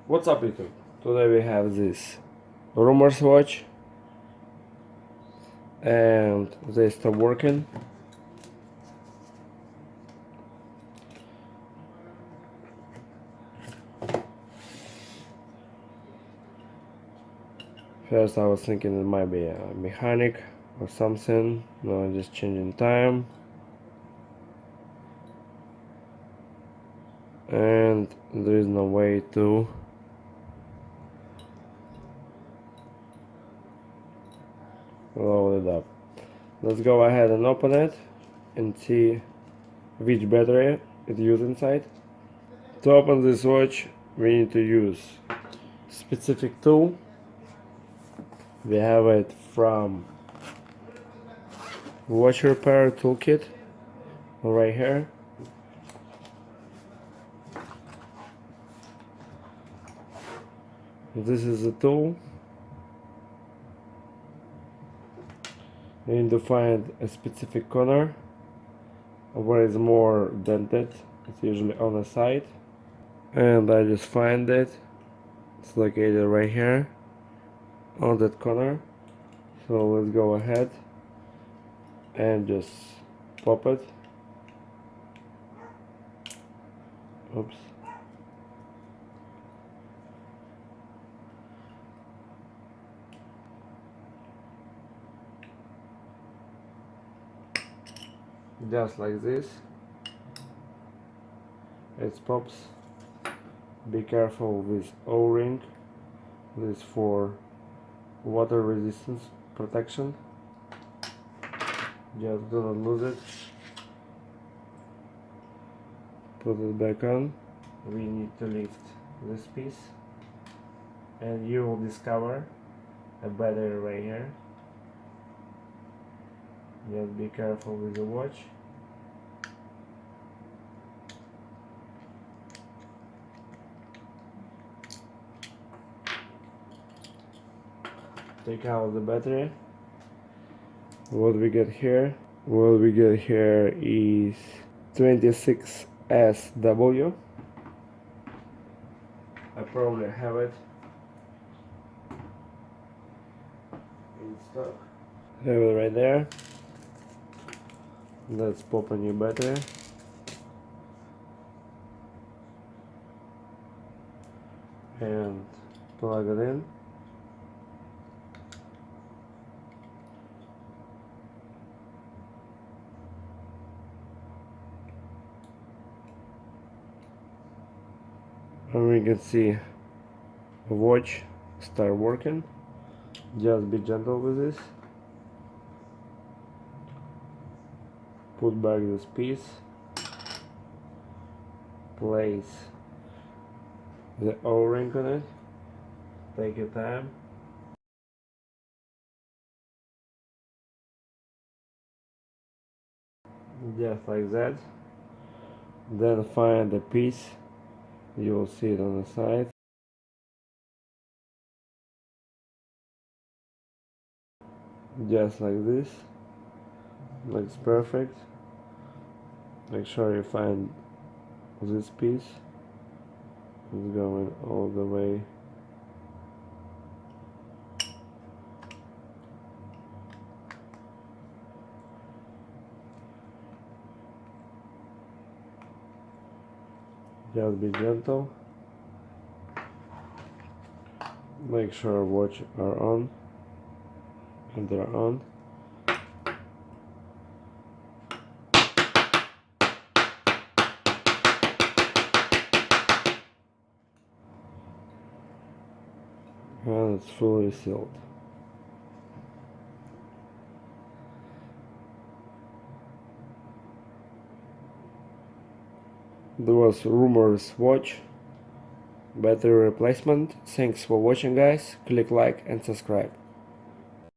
What's up, YouTube? Today we have this Rumors watch and they stop working. First I was thinking it might be a mechanic or something. No, I'm just changing time. And there is no way to load it up. Let's go ahead and open it and see which battery it uses inside. To open this watch we need to use specific tool. We have it from watch repair toolkit right here. This is the tool. You need to find a specific corner where it's more dented. It's usually on the side, and I just find it. It's located right here on that corner. So let's go ahead and just pop it. Oops. Just like this. It pops. Be careful with O-ring. This is for water resistance protection. Just do not lose it. Put it back on. We need to lift this piece and you will discover a battery right here. Just be careful with the watch. Take out the battery. What we get here? What we get here is 26SW. I probably have it in stock. Have it right there. Let's pop a new battery. And plug it in. And we can see the watch start working. Just be gentle with this. Put back this piece. Place the O-ring on it. Take your time. Just like that. Then find the piece. You will see it on the side. Just like this. Looks perfect. Make sure you find this piece. It's going all the way. Just be gentle. Make sure watch are on, and they're on. And it's fully sealed. There was Rumors watch battery replacement. Thanks for watching, guys. Click like and subscribe.